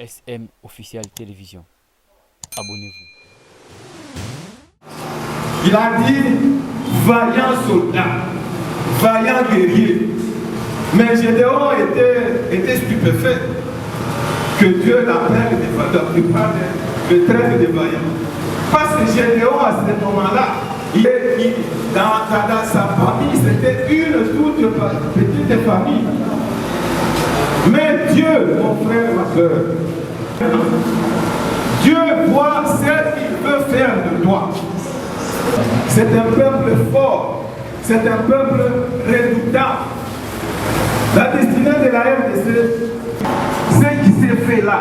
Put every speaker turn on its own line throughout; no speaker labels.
SM Official Télévision. Abonnez-vous.
Il a dit vaillant soldat, vaillant guerrier. Mais Gédéon était stupéfait que Dieu l'appelle le traite de vaillant. Parce que Gédéon, à ce moment-là, dans sa famille, c'était une toute petite famille. Mais Dieu, mon frère, ma soeur, Dieu voit ce qu'il veut faire de toi. C'est un peuple fort, c'est un peuple redoutable. La destinée de la RDC, ce qui s'est fait là,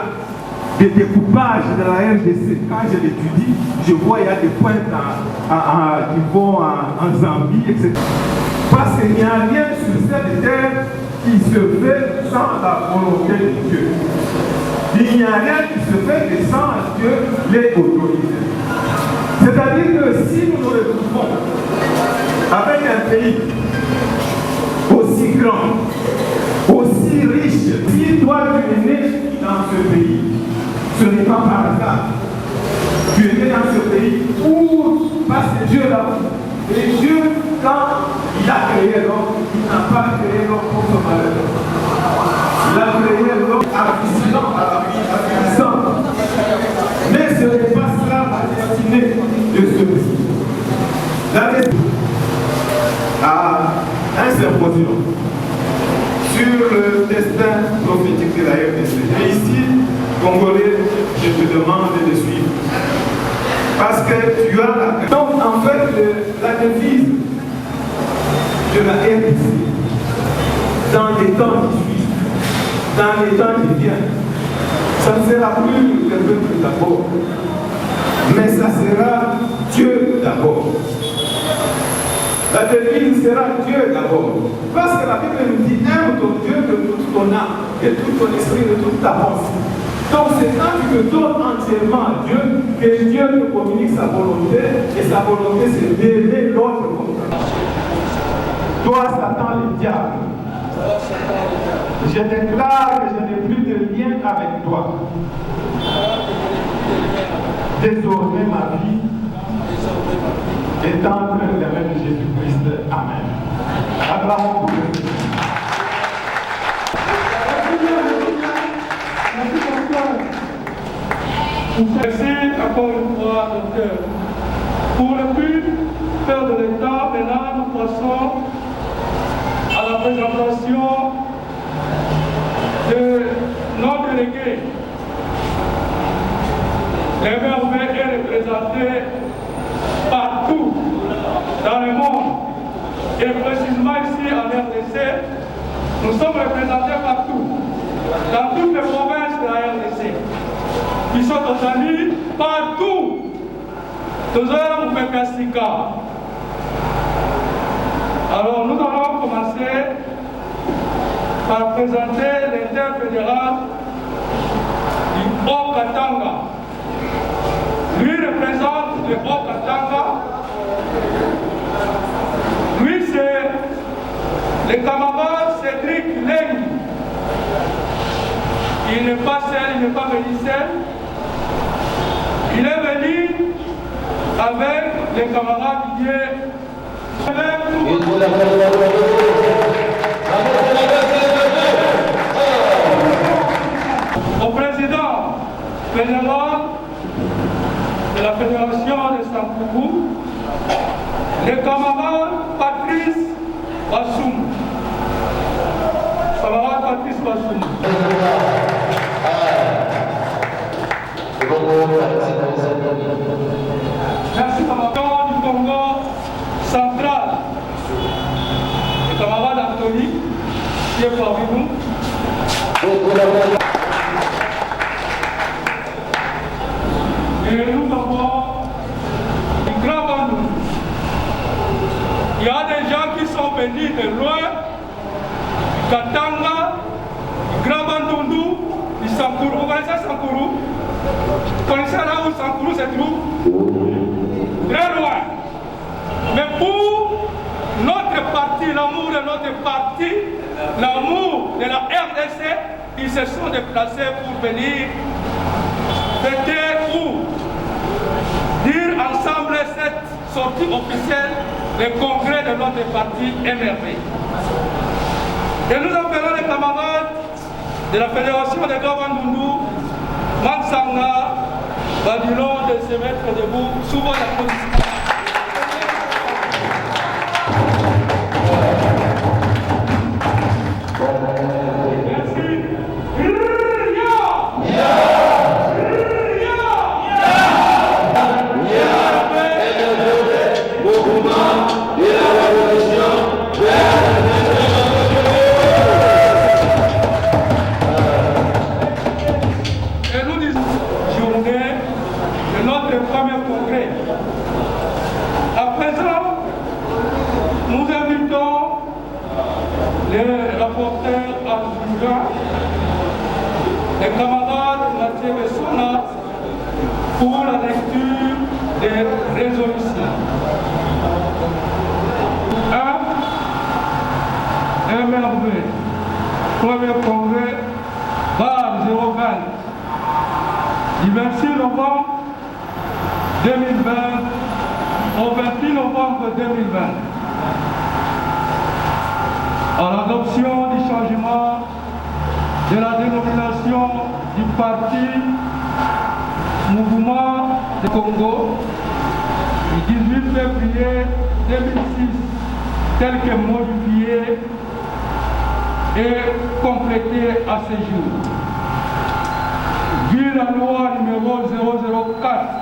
des découpages de la RDC, quand je l'étudie, je vois il y a des points qui vont en Zambie, etc. Parce qu'il n'y a rien sur cette terre qui se fait sans la volonté de Dieu. Il n'y a rien qui se fait sans Dieu les autoriser. C'est-à-dire que si nous nous retrouvons avec un pays aussi grand, aussi riche, si toi tu es né dans ce pays, ce n'est pas par hasard. Tu es né dans ce pays parce que Dieu l'a voulu. Et Dieu, quand il a créé l'homme, il n'a pas créé l'homme pour se malheur. Il a créé l'homme affligeant, affligeant. Mais ce n'est pas cela la destinée de ce pays. La destinée à un symposium sur le destin prophétique de la RDC. Et ici, Congolais, je te demande de suivre. Parce que tu as la... Donc, en fait, la devise de la RDC, dans les temps qui suivent, dans les temps qui viennent, ça ne sera plus le peuple d'abord, mais ça sera Dieu d'abord. La devise sera Dieu d'abord. Parce que la Bible nous dit, aime ton Dieu de toute ton âme, de tout ton esprit, de toute ta pensée. Donc c'est quand tu te donnes entièrement à Dieu que Dieu te communique sa volonté, et sa volonté c'est d'aimer l'autre comme ça. Toi, Satan, le diable, je déclare que je n'ai plus de lien avec toi. Désormais ma vie est entre les mains de Jésus-Christ. Amen. Acclamons pour Dieu.
Merci encore une fois, docteur. Pour le but, Père de l'État, maintenant nous passons à la présentation de nos délégués. Les merveilles est représenté partout dans le monde. Et précisément ici en RDC, nous sommes représentés partout, dans toutes les provinces de la RDC. Ils sont Tanzanie, partout. Nous allons Pekasika. Alors nous allons commencer par présenter l'interfédéral du Haut-Katanga. Lui représente le Haut-Katanga. Lui c'est le camarade Cédric Lengi. Il n'est pas seul, il n'est pas venu seul. Il est venu avec les camarades qui est au président général de la Fédération de Sankourou, le camarade Patrice Bassoum. Camarade Patrice Bassoum. Merci camarade du Congo central, le camarade Anthony, qui est parmi nous. Et nous avons du Grand Bandou. Il y a des gens qui sont venus de loin, du Katanga, du Grand Bandundu, du Sankourou. Vous connaissez Sankourou? Vous connaissez là où Sankourou se trouve? Très loin. Mais pour notre parti, l'amour de notre parti, l'amour de la RDC, ils se sont déplacés pour venir fêter ou dire ensemble cette sortie officielle du congrès de notre parti MRP. Et nous appelons les camarades de la Fédération des Gabandundu, Mansanga, Badilon de se mettre debout sous votre applaudissement. Les camarades Mathieu Bessona pour la lecture des résolutions. 1. MRV, premier congrès, barre 020, du 26 novembre 2020 au 28 novembre 2020. À l'adoption du changement de la dénomination du parti Mouvement du Congo du 18 février 2006, tel que modifié et complété à ce jour. Vu la loi numéro 004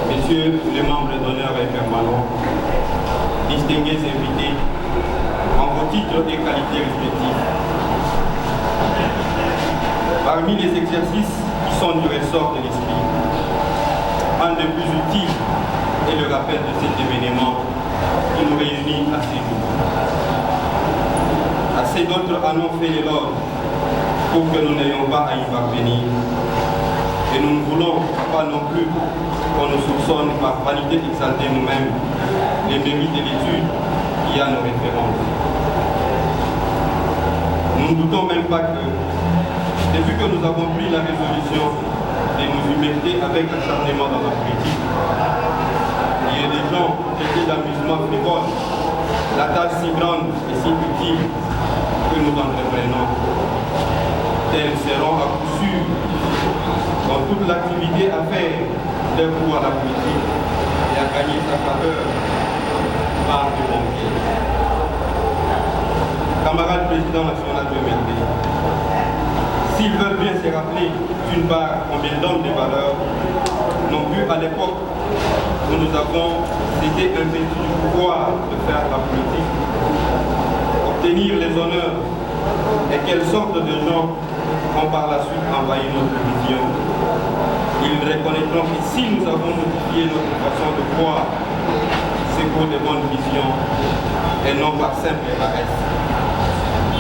Messieurs les membres d'honneur et permanents, distingués invités, en vos titres et qualités respectifs, Parmi les exercices qui sont du ressort de l'esprit, un des plus utiles est le rappel de cet événement qui nous réunit à ces jours. Assez d'autres en ont fait l'éloge pour que nous n'ayons pas à y parvenir. Et nous ne voulons pas non plus qu'on nous soupçonne par vanité d'exalter nous-mêmes les mérites de l'étude qui a nos références. Nous ne doutons même pas que, depuis que nous avons pris la résolution de nous humilier avec acharnement dans la politique, il y a des gens qui étaient d'amusement frivole, la tâche si grande et si utile que nous entreprenons. Tels seront à coup sûr dans toute l'activité à faire debout à la politique et à gagner sa faveur par le banquier. Camarades président national de MLD, s'ils veulent bien se rappeler d'une part combien d'hommes de valeur n'ont pu à l'époque où nous avons été investis du pouvoir de faire la politique, obtenir les honneurs et quelles sortes de gens ont par la suite envahi notre vision, ils reconnaîtront que si nous avons modifié notre façon de voir, c'est pour de bonnes visions et non par simple paresse.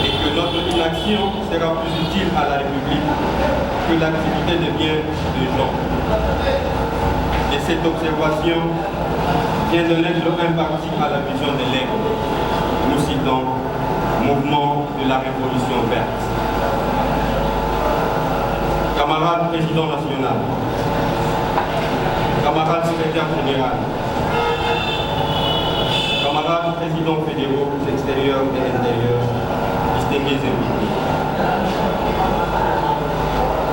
Et que notre inaction sera plus utile à la République que l'activité de biens de gens. Et cette observation vient de l'être impartie à la vision de l'aigle, nous citons mouvement de la Révolution verte. Camarades président national, camarades secrétaire général, camarades présidents fédéraux extérieurs et intérieurs, distingués invités.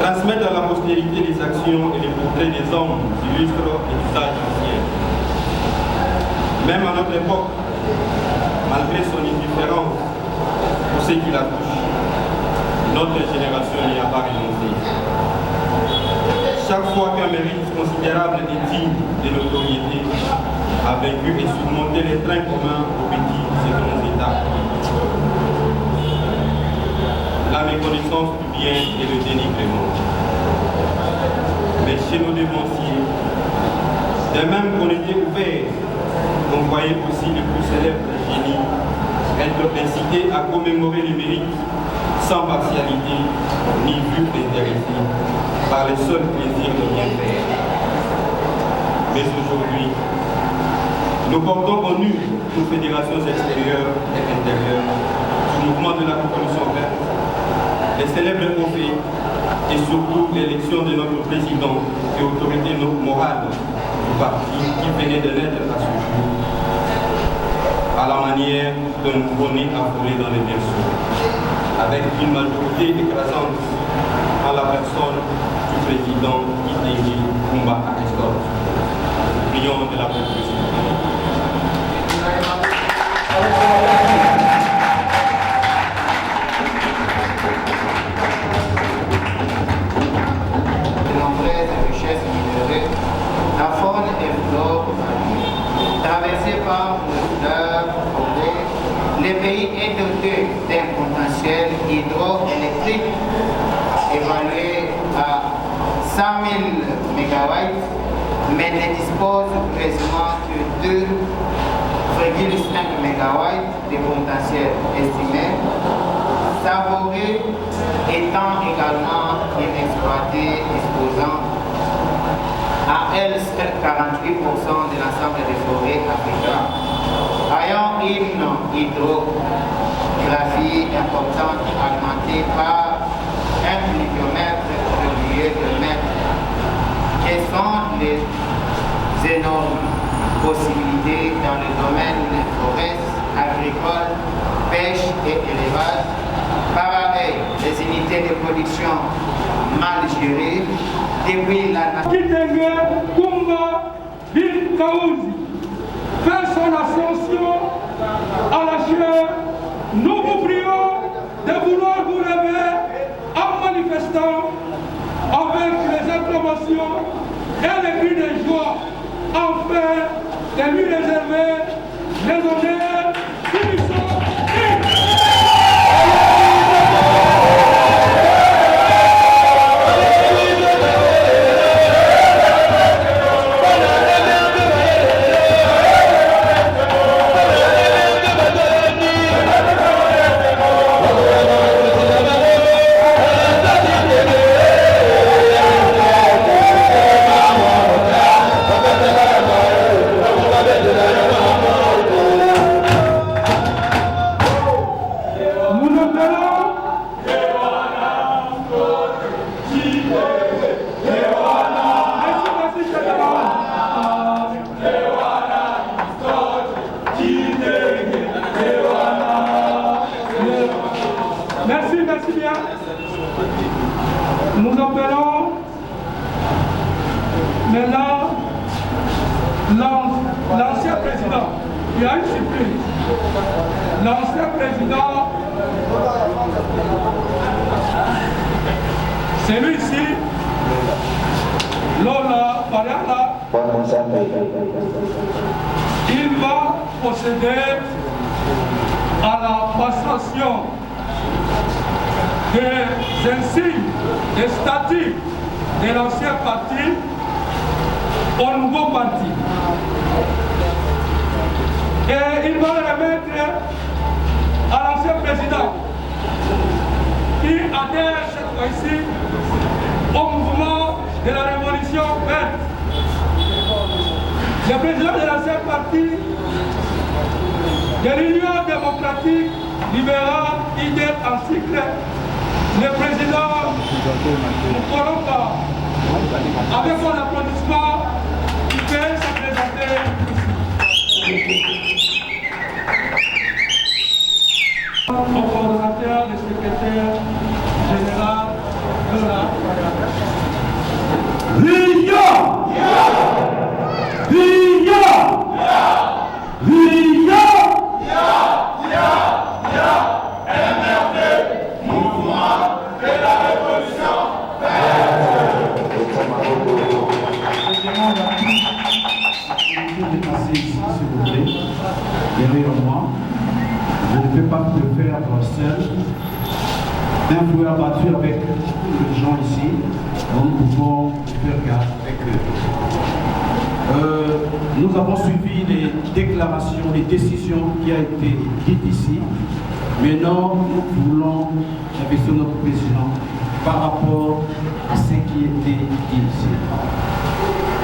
Transmettre à la postérité les actions et les portraits des hommes illustres et d'usage ancien. Même à notre époque, malgré son indifférence pour ce qui la touche, notre génération n'y a pas renoncé. Chaque fois qu'un mérite considérable et digne de notoriété a vaincu et surmonté les trains communs aux petits et grands États, la méconnaissance du bien et le dénigrement. Mais chez nos dévanciers, de même qu'on était ouverts, on voyait aussi les plus célèbres génies être incités à commémorer les mérites sans partialité ni but intéressé par le seul plaisir de bien faire. Mais aujourd'hui, nous portons en nu nos fédérations extérieures et intérieures du mouvement de la Révolution verte, les célèbres trophées et surtout l'élection de notre président et autorité morale du parti qui venait de naître à ce jour, à la manière d'un nouveau-né affolé dans les berceaux, avec une majorité écrasante en la personne du président Itégi Kumba Aristote. Prions de la République.
La faune et flore traversée par le fleuve Congo, le pays est doté d'un potentiel hydroélectrique évalué à 100 000 MW, mais ne dispose quasiment que 2,5 MW de potentiel estimé, Savouré étant également inexploité, exposant à elle 48% de l'ensemble des forêts africaines. Ayant une hydrographie importante alimentée par un pluviomètre régulier de mètres, quelles sont les énormes possibilités dans le domaine des forêts agricoles, pêche et élevage. Pareil, les unités de production mal gérées depuis la
Kitenge Kumba Bin Kaouzi fait son ascension à la chair. Nous vous prions de vouloir vous lever en manifestant avec les acclamations et les cris de joie, afin de lui réserver les honneurs qui lui sont dignes. Celui-ci, Lola Pariala, il va procéder à la passation des insignes, des statuts de l'ancien parti au nouveau parti. Et il va le remettre à l'ancien président qui adhère cette fois-ci au mouvement de la révolution verte. Le président de l'ancien parti de l'Union démocratique libérale IDEL en cycle, le président Moukolomba, avec son applaudissement, il peut se présenter ici. Au coordonnateur, le secrétaire général de la
Je ne peux pas le faire seul. Un fouet abattu avec les gens ici, donc nous pouvons faire garde avec eux. Nous avons suivi les déclarations, les décisions qui ont été dites ici. Maintenant, nous voulons investir notre président par rapport à ce qui était dit ici.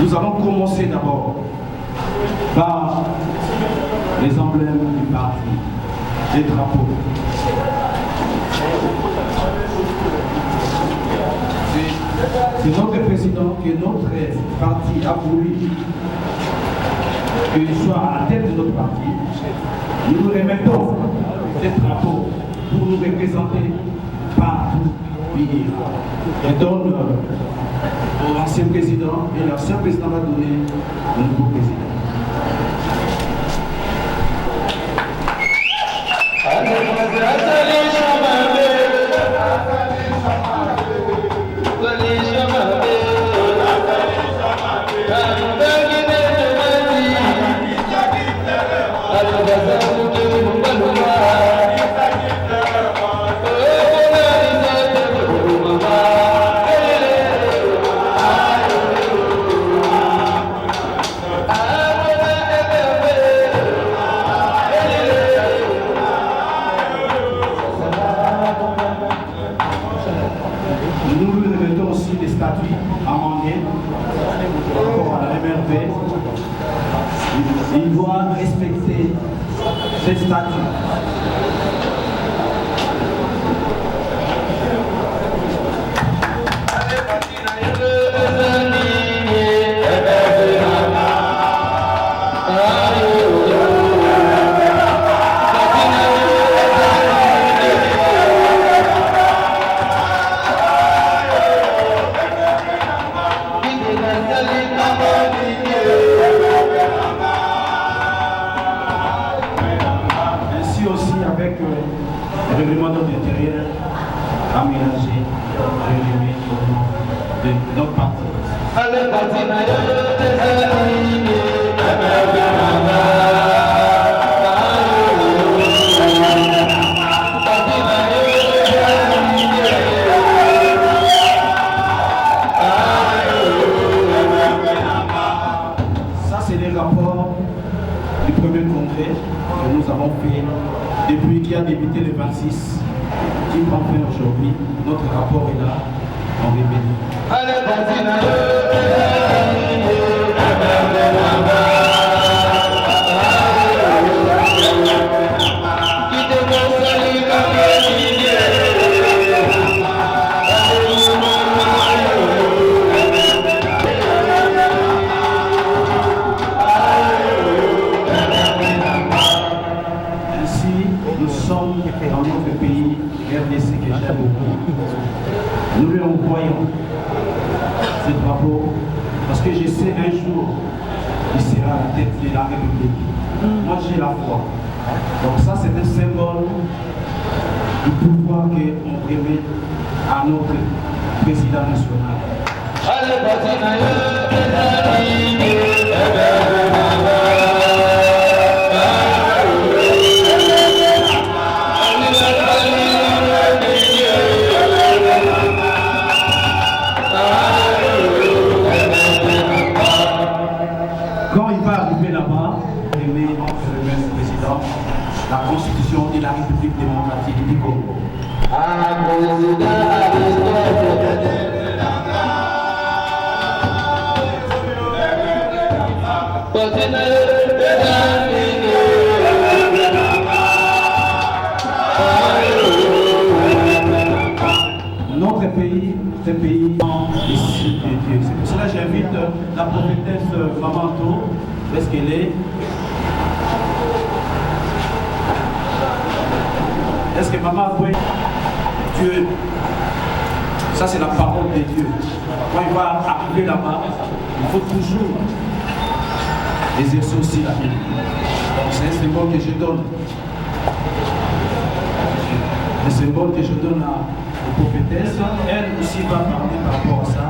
Nous allons commencer d'abord par les emblèmes du parti, les drapeaux. C'est notre président que notre parti a voulu qu'il soit à la tête de notre parti. Nous nous remettons ces drapeaux pour nous représenter partout pays. Je donne au ancien président et l'ancien président va donner au nouveau président. Il doit respecter ces statuts. Le règlement de l'intérieur aménagé, résumé au nom de notre parti. Ça, c'est les rapports du premier congrès que nous avons fait depuis qui a débuté le 26, qui prend fin aujourd'hui. Notre rapport est là, en rébellion. Nous sommes dans notre pays, RDC, que j'aime beaucoup. Nous lui envoyons ce drapeau parce que je sais un jour il sera à la tête de la République. Moi j'ai la foi. Donc ça c'est un symbole du pouvoir qu'on remet à notre président national. Quand il va arriver là-bas, aimé entre le même président, la Constitution de la République démocratique du Congo. Notre pays, c'est un pays ici de Dieu. C'est pour cela que j'invite la prophétesse Mamanto, où est-ce qu'elle est? Est-ce que maman peut Dieu? Ça c'est la parole de Dieu. Quand il va arriver là-bas, il faut toujours exercer aussi la Bible. Donc c'est un symbole que je donne. Le symbole que je donne aux prophétesses, elle aussi va parler par rapport à ça.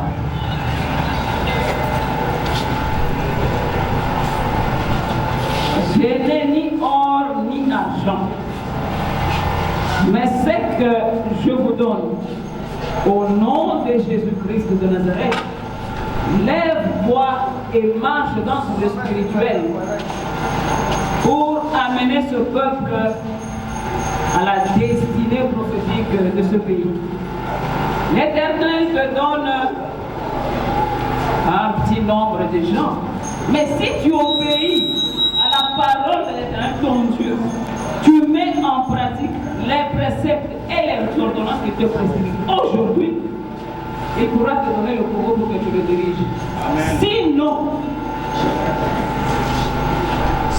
Je n'ai ni or ni argent, mais ce que je vous donne, au nom de Jésus-Christ de Nazareth, lève-toi et marche dans le spirituel pour amener ce peuple à la destinée prophétique de ce pays. L'Éternel te donne un petit nombre de gens, mais si tu obéis à la parole de l'Éternel, ton Dieu, tu mets en pratique les préceptes et les ordonnances qui te prescrivent aujourd'hui, il pourra te donner le pouvoir pour que tu le diriges. Amen. Sinon,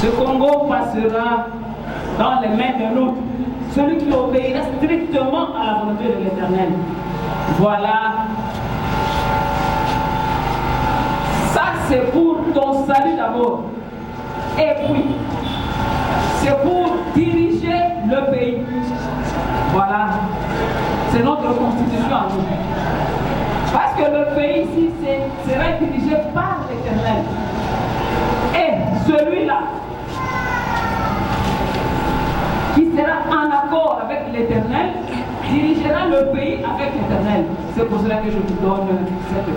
ce Congo passera dans les mains de l'autre, celui qui obéira strictement à la volonté de l'Éternel. Voilà. Ça, c'est pour ton salut d'abord. Et puis, c'est pour diriger le pays. Voilà. C'est notre constitution à nous. Parce que le pays ici sera dirigé par l'Éternel. Et celui-là, qui sera en accord avec l'Éternel, dirigera le pays avec l'Éternel. C'est pour cela que je vous donne cette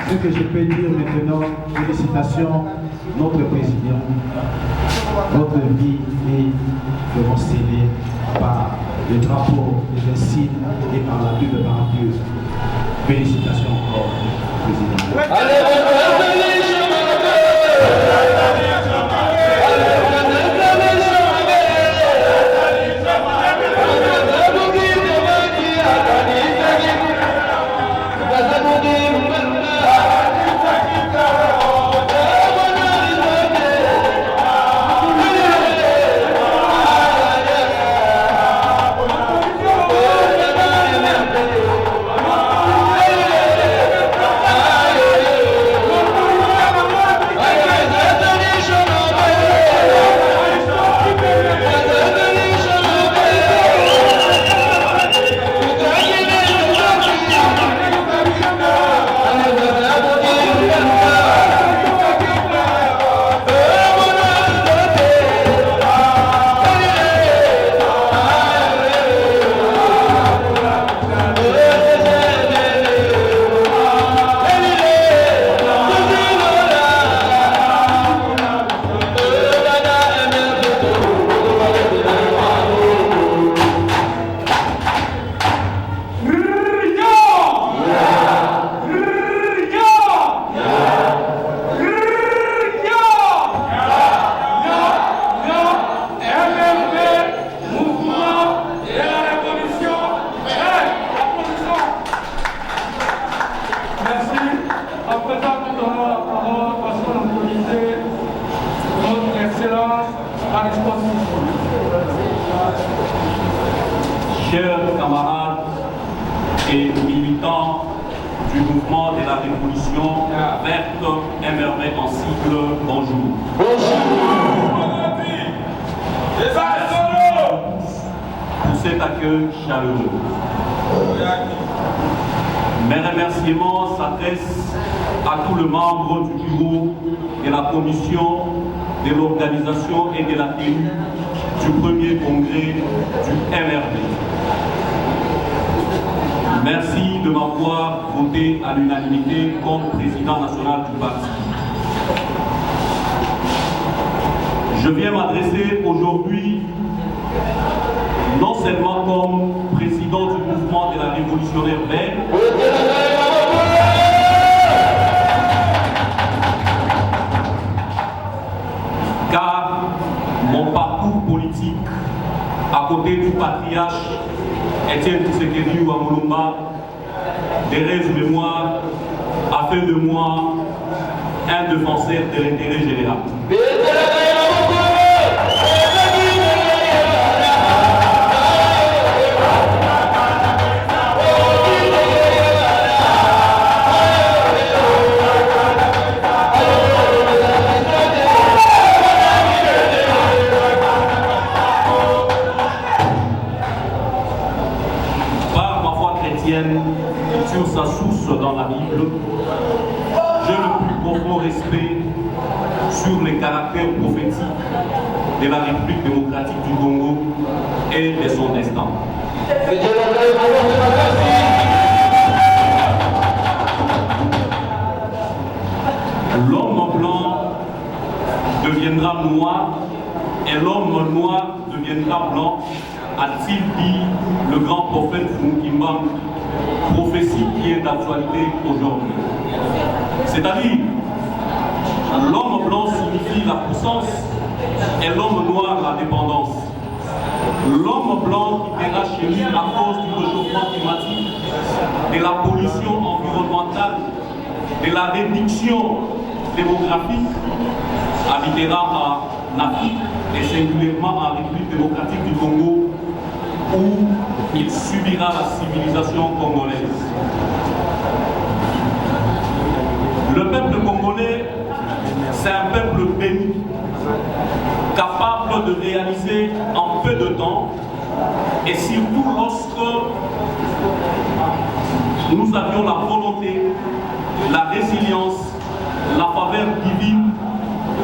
Ce que je peux dire maintenant, félicitations, notre président. Votre vie est vraiment scellée par le drapeau, les insignes et par la Bible par Dieu. Félicitations encore, président.
Chers camarades et militants du mouvement de la Révolution verte, MRV en sigle, bonjour. Bonjour. pour cet accueil chaleureux. Mes remerciements s'adressent à tous les membres du bureau de la commission de l'organisation et de la tenue du premier congrès du MRD. Merci de m'avoir voté à l'unanimité comme président national du parti. Je viens m'adresser aujourd'hui non seulement comme président du mouvement de la révolutionnaire verte, car mon parcours politique à côté du patriarche Étienne Tshisekedi Wamulumba, des rêves mémoire, a fait de moi un défenseur de l'intérêt général. Sur sa source dans la Bible, j'ai le plus profond respect sur les caractères prophétiques de la République démocratique du Congo et de son destin. L'homme blanc deviendra noir et l'homme noir deviendra blanc, a-t-il dit le grand prophète Fumukimba, prophétie qui est d'actualité aujourd'hui. C'est-à-dire, l'homme blanc signifie la puissance et l'homme noir la dépendance. L'homme blanc qui verra chez lui à cause du réchauffement climatique, de la pollution environnementale, de la réduction démographique, habitera en Afrique et singulièrement en République démocratique du Congo, où il subira la civilisation congolaise. Le peuple congolais, c'est un peuple béni, capable de réaliser en peu de temps, et surtout lorsque nous avions la volonté, la résilience, la faveur divine,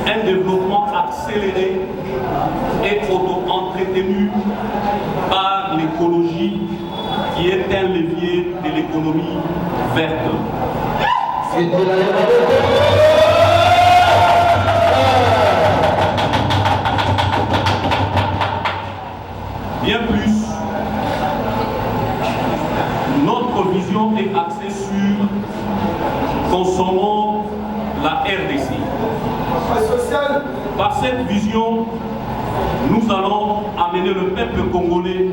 un développement accéléré et auto-entretenu par l'écologie qui est un levier de l'économie verte. Bien plus, notre vision est axée sur consommons la RDC. Par cette vision, nous allons amener le peuple congolais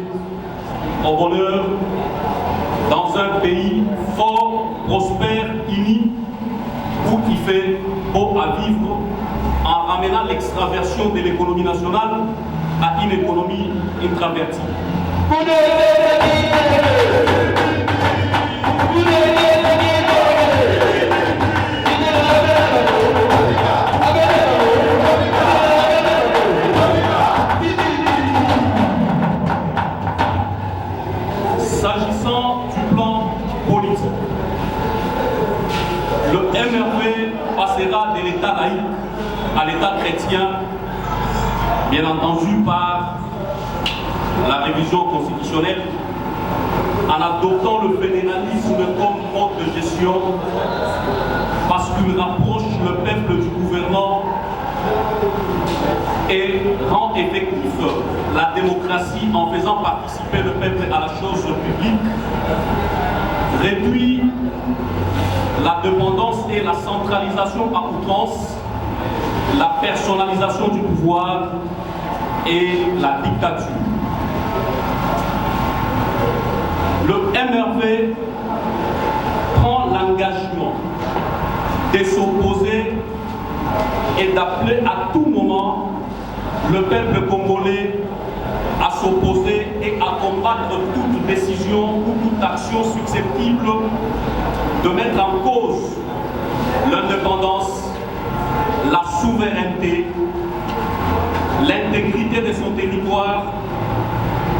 au bonheur dans un pays fort, prospère, uni, où il fait beau à vivre, en ramenant l'extraversion de l'économie nationale à une économie intravertie. S'agissant du plan politique, le MRV passera de l'état laïque à l'état chrétien, bien entendu par la révision constitutionnelle, en adoptant le fédéralisme comme mode de gestion, parce qu'il rapproche le peuple du gouvernement et rend effectif la démocratie en faisant participer le peuple à la chose publique, réduit la dépendance et la centralisation à outrance, la personnalisation du pouvoir et la dictature. Le MRV prend l'engagement de s'opposer et d'appeler à tout moment le peuple congolais à s'opposer et à combattre toute décision ou toute action susceptible de mettre en cause l'indépendance, la souveraineté, l'intégrité de son territoire,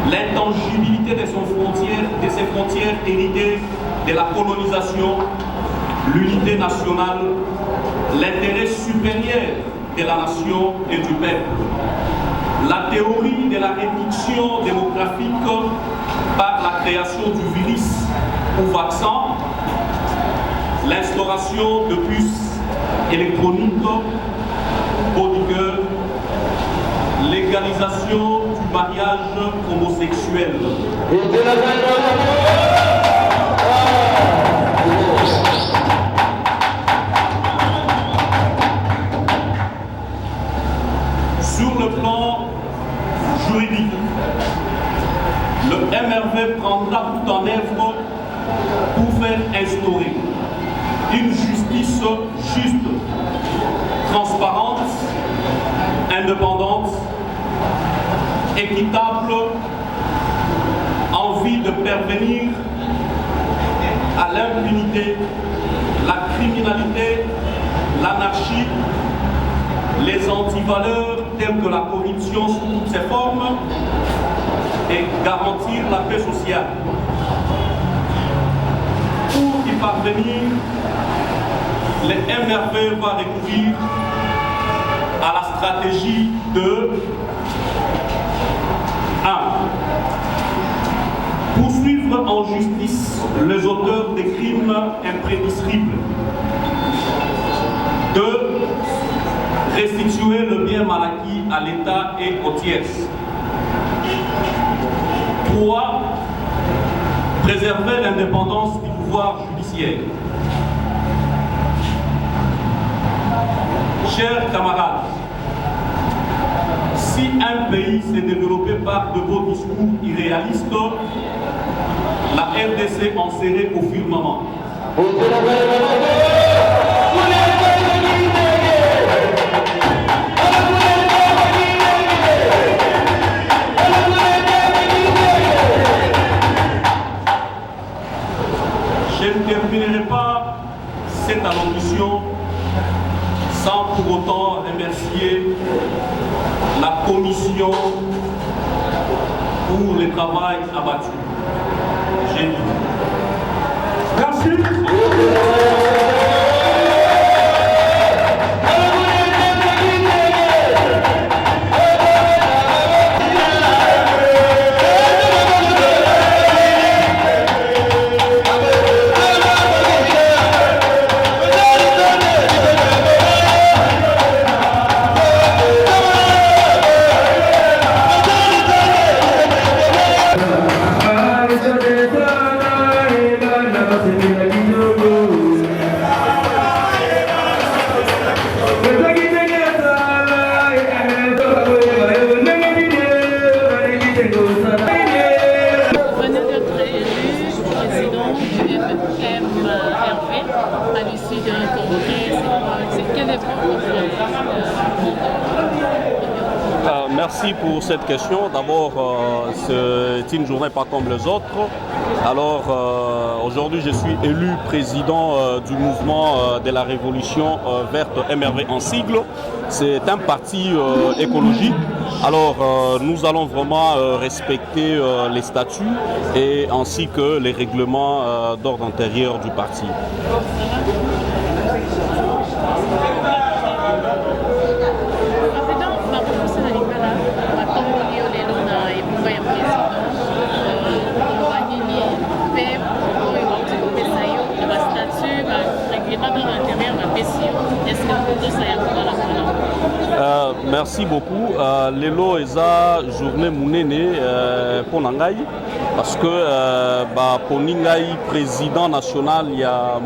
l'intangibilité de ses frontières héritées de la colonisation, l'unité nationale, l'intérêt supérieur de la nation et du peuple, la théorie de la réduction démographique par la création du virus ou vaccin, l'instauration de puces électroniques, bodyguard, légalisation du mariage homosexuel. Sur le plan juridique, le MRV prendra tout en œuvre pour faire instaurer une justice juste, transparente, indépendante, équitable, en vue de parvenir à l'impunité, la criminalité, l'anarchie, les antivaleurs telles que la corruption sous toutes ses formes et garantir la paix sociale. Pour y parvenir, le MRV va recourir à la stratégie de 1. Poursuivre en justice les auteurs des crimes imprévisibles. 2. Restituer le bien mal acquis à l'État et aux tierces. 3. Préserver l'indépendance du pouvoir judiciaire. Chers camarades, si un pays s'est développé par de beaux discours irréalistes, la RDC en serait au firmament. Je ne terminerai pas cette allocution sans pour autant remercier la commission pour le travail abattu. J'ai dit. Merci. Merci pour cette question. D'abord, c'est une journée pas comme les autres. Alors, aujourd'hui, je suis élu président du mouvement de la Révolution verte MRV en sigle. C'est un parti écologique. Alors, nous allons vraiment respecter les statuts et ainsi que les règlements d'ordre intérieur du parti. Merci beaucoup. Lelo eza journée monene pour Nangai parce que pour Nangai président national il y a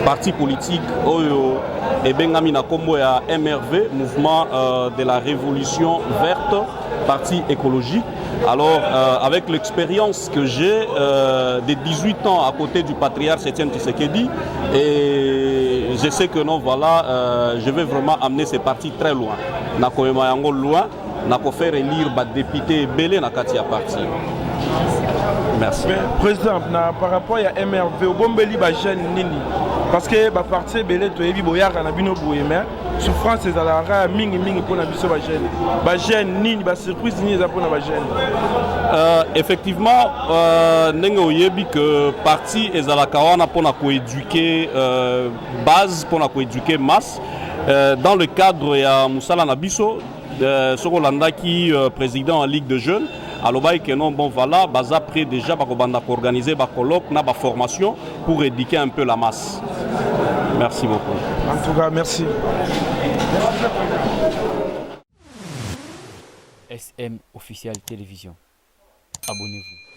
parti politique oyo et bengami na kombo ya MRV mouvement de la Révolution verte parti écologique. Alors avec l'expérience que j'ai de 18 ans à côté du patriarche Etienne Tshisekedi et je sais que non voilà je vais vraiment amener ces partis très loin. Nakoyema yango loin, nako faire élire ba député belé na kati ya parti. Merci.
Mais, président, par rapport à MRV, au Bombeli ba jeune nini parce que baparti ebele toyebi boyaka na bino boye mais souffrance ezalaka mingi mpona biso bagene nini basurprise nini eza mpona bagene.
Effectivement ndenge oyebi que parti ezalaka wana mpona koéduke base mpona koéduke masse dans le cadre ya mosala na biso soki olandaki président en ligue de jeunes alobaki que non, bon voilà, baza prêt déjà pour organiser des colloques, na formation pour éduquer un peu la masse. Merci beaucoup.
En tout cas, merci.
SM Official Télévision. Abonnez-vous.